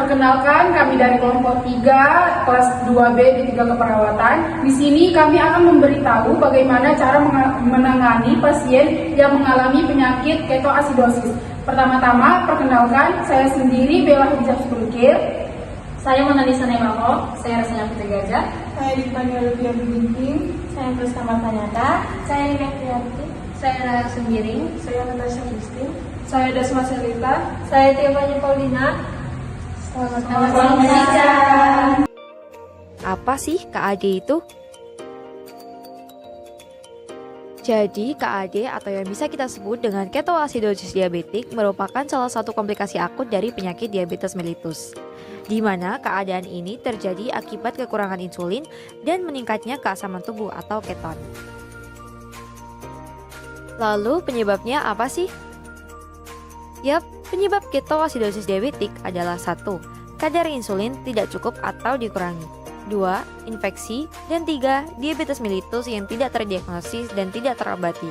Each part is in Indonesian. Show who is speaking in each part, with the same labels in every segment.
Speaker 1: Perkenalkan, kami dari kelompok 3, kelas 2B di 3 keperawatan. Di sini kami akan memberitahu bagaimana cara menangani pasien yang mengalami penyakit ketoasidosis. Pertama-tama, perkenalkan, saya sendiri Bella Hijab Sulkir.
Speaker 2: Saya Monalisa Nemako, saya Rasanya Putri Gajah.
Speaker 1: Saya Dipanggil Rupiah Ginting.
Speaker 2: Saya Priska Martanyata. Saya Rina Priyanti. Saya Raya Sembiring.
Speaker 1: Saya Natasha Christine.
Speaker 3: Saya Dasma Selita.
Speaker 2: Saya Tiffany Paulina. Selamat
Speaker 3: siang.
Speaker 4: Apa sih KAD itu? Jadi, KAD atau yang bisa kita sebut dengan ketoasidosis diabetik merupakan salah satu komplikasi akut dari penyakit diabetes mellitus, di mana keadaan ini terjadi akibat kekurangan insulin dan meningkatnya keasaman tubuh atau keton. Lalu, penyebabnya apa sih? Yap, penyebab ketoasidosis diabetik adalah 1. Kadar insulin tidak cukup atau dikurangi. 2. Infeksi. Dan 3. Diabetes mellitus yang tidak terdiagnosis dan tidak terobati.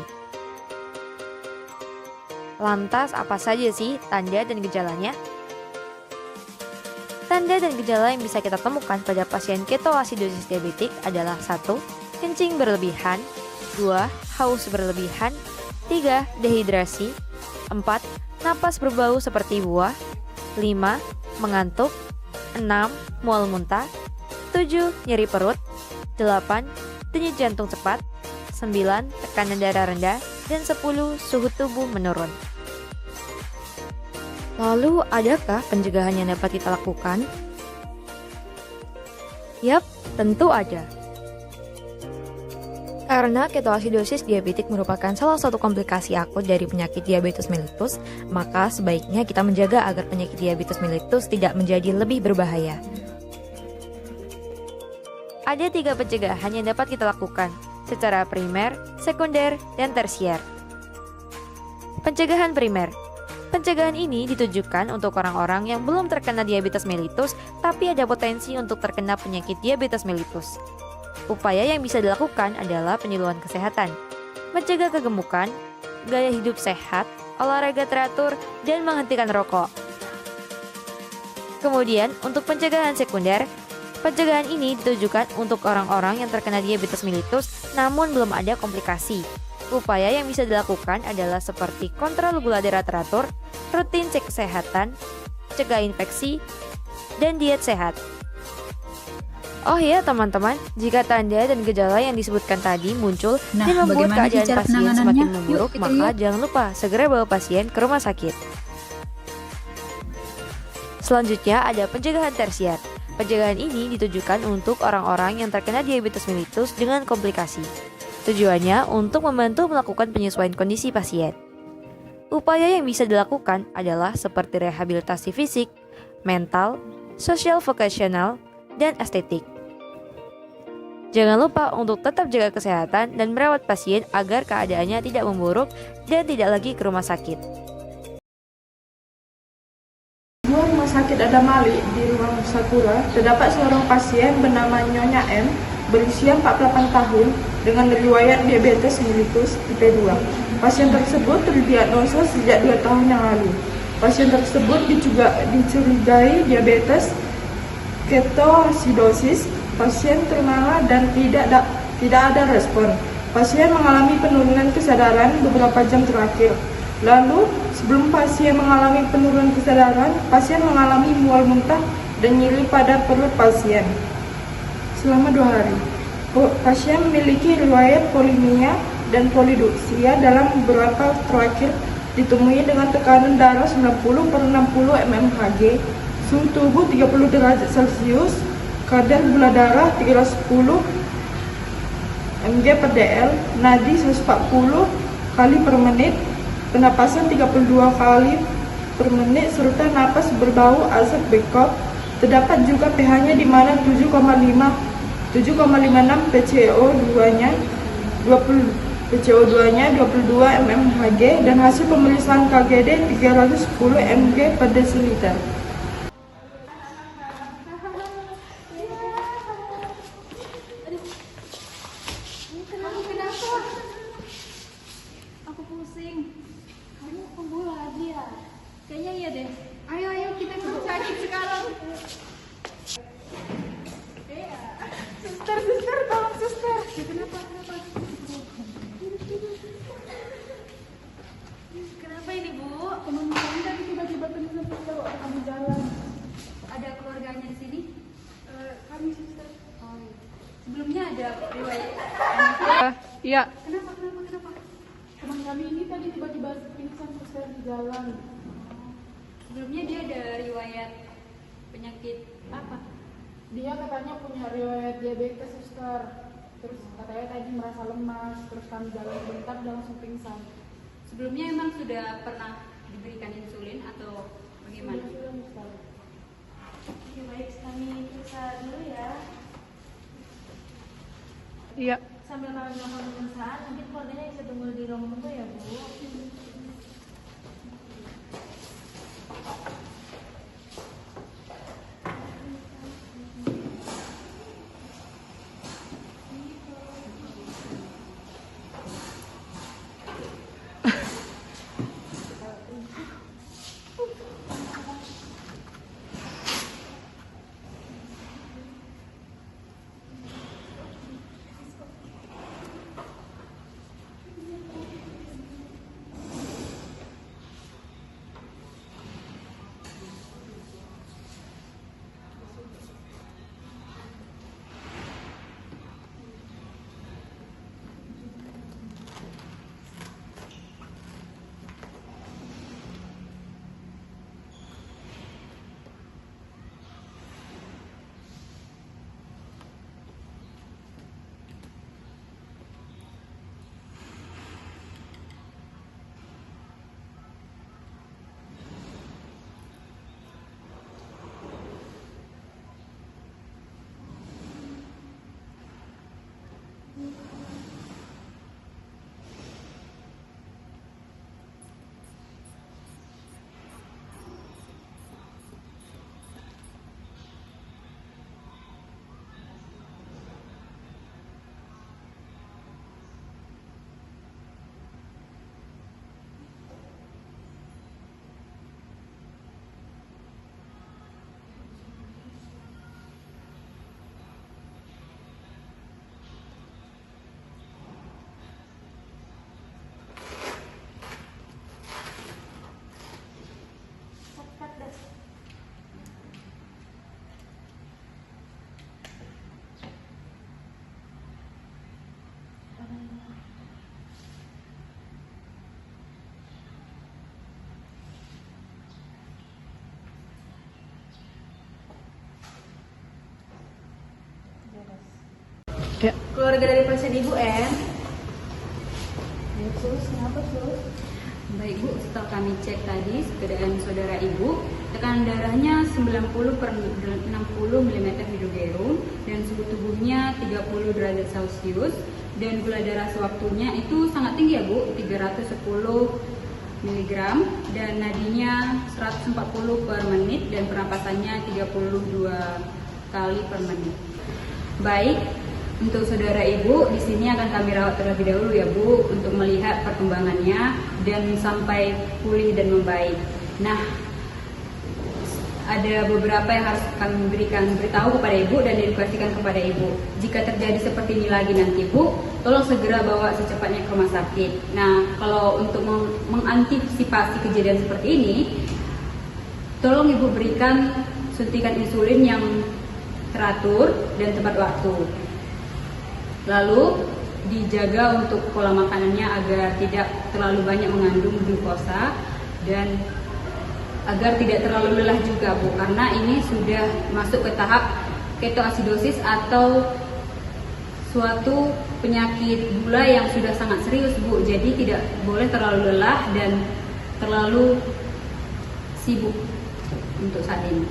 Speaker 4: Lantas, apa saja sih tanda dan gejalanya? Tanda dan gejala yang bisa kita temukan pada pasien ketoasidosis diabetik adalah 1. Kencing berlebihan. 2. Haus berlebihan. 3. Dehidrasi. 4. Napas berbau seperti buah. 5. Mengantuk. 6. Mual muntah. 7. Nyeri perut. 8. Denyut jantung cepat. 9. Tekanan darah rendah. Dan 10. Suhu tubuh menurun. Lalu, adakah pencegahan yang dapat kita lakukan? Yap, tentu ada. Karena ketoasidosis diabetik merupakan salah satu komplikasi akut dari penyakit diabetes mellitus, maka sebaiknya kita menjaga agar penyakit diabetes mellitus tidak menjadi lebih berbahaya. Ada 3 pencegahan yang dapat kita lakukan, secara primer, sekunder, dan tersier. Pencegahan primer. Pencegahan ini ditujukan untuk orang-orang yang belum terkena diabetes mellitus, tapi ada potensi untuk terkena penyakit diabetes mellitus. Upaya yang bisa dilakukan adalah penyuluhan kesehatan, mencegah kegemukan, gaya hidup sehat, olahraga teratur, dan menghentikan rokok. Kemudian, untuk pencegahan sekunder, pencegahan ini ditujukan untuk orang-orang yang terkena diabetes mellitus namun belum ada komplikasi. Upaya yang bisa dilakukan adalah seperti kontrol gula darah teratur, rutin cek kesehatan, cegah infeksi, dan diet sehat. Oh ya teman-teman, jika tanda dan gejala yang disebutkan tadi muncul dan membuat keadaan pasien semakin memburuk, maka jangan lupa segera bawa pasien ke rumah sakit. Selanjutnya ada pencegahan tersier. Pencegahan ini ditujukan untuk orang-orang yang terkena diabetes mellitus dengan komplikasi. Tujuannya untuk membantu melakukan penyesuaian kondisi pasien. Upaya yang bisa dilakukan adalah seperti rehabilitasi fisik, mental, sosial vokasional, dan estetik. Jangan lupa untuk tetap jaga kesehatan dan merawat pasien agar keadaannya tidak memburuk dan tidak lagi ke rumah sakit.
Speaker 3: Di rumah sakit Adamali di ruang Sakura terdapat seorang pasien bernama Nyonya M berusia 48 tahun dengan riwayat diabetes mellitus tipe 2. Pasien tersebut terdiagnosa sejak 2 tahun yang lalu. Pasien tersebut dicurigai diabetes ketoasidosis. Pasien ternganga dan tidak ada respon. Pasien mengalami penurunan kesadaran beberapa jam terakhir. Lalu, sebelum pasien mengalami penurunan kesadaran, pasien mengalami mual muntah dan nyeri pada perut pasien selama 2 hari. Pasien memiliki riwayat polimia dan poliduksia dalam beberapa terakhir ditemui dengan tekanan darah 90/60 mmHg, suhu tubuh 30 derajat Celcius, kadar gula darah 310 mg/dl, nadi 140 kali per menit, penapasan 32 kali per menit, serta napas berbau asap bekok. Terdapat juga pH-nya di mana 7,56 PCO2-nya 22 mmHg dan hasil pemeriksaan KGD 310 mg/dl.
Speaker 5: Aku pusing. Kamu pembola lagi ya? Kayaknya iya deh. Ayo kita ke rumah sakit.
Speaker 3: sekarang. Suster, tolong suster. Kenapa?
Speaker 2: Kenapa ini, Bu?
Speaker 1: Teman kami tadi tiba-tiba pingsan suster waktu kami jalan.
Speaker 2: Ada keluarganya di sini?
Speaker 1: Kami suster.
Speaker 2: Oh, iya. Sebelumnya ada riwayat.
Speaker 3: Iya.
Speaker 2: Kenapa?
Speaker 1: Teman kami ini tadi tiba-tiba pingsan suster di jalan.
Speaker 2: Sebelumnya dia ada riwayat penyakit apa?
Speaker 1: Dia katanya punya riwayat diabetes suster. Terus katanya tadi merasa lemas, terus kami jalan sebentar dia langsung pingsan.
Speaker 2: Sebelumnya emang sudah pernah diberikan insulin atau bagaimana?
Speaker 1: Sudah, suster.
Speaker 2: Oke, baik, kami periksa dulu ya.
Speaker 3: Iya.
Speaker 2: Sambil melakukan pemeriksaan, nanti keluarganya bisa tunggu di ruang tunggu ya, Bu.
Speaker 3: Ya.
Speaker 2: Keluarga dari pasien Ibu N.
Speaker 1: Sus, kenapa sus?
Speaker 2: Baik Bu, setelah kami cek tadi keadaan saudara Ibu, tekanan darahnya 90/60 mm Hg dan suhu tubuhnya 30 derajat Celcius dan gula darah sewaktunya itu sangat tinggi ya Bu, 310 mg dan nadinya 140 per menit dan pernapasannya 32 kali per menit. Baik, untuk saudara Ibu di sini akan kami rawat terlebih dahulu ya Bu untuk melihat perkembangannya dan sampai pulih dan membaik. Nah, ada beberapa yang harus kami beritahu kepada Ibu dan diedukasikan kepada Ibu. Jika terjadi seperti ini lagi nanti Bu, tolong segera bawa secepatnya ke rumah sakit. Nah, kalau untuk mengantisipasi kejadian seperti ini, tolong Ibu berikan suntikan insulin yang teratur dan tepat waktu. Lalu dijaga untuk pola makanannya agar tidak terlalu banyak mengandung glukosa dan agar tidak terlalu lelah juga Bu, karena ini sudah masuk ke tahap ketoasidosis atau suatu penyakit gula yang sudah sangat serius Bu. Jadi tidak boleh terlalu lelah dan terlalu sibuk untuk saat ini.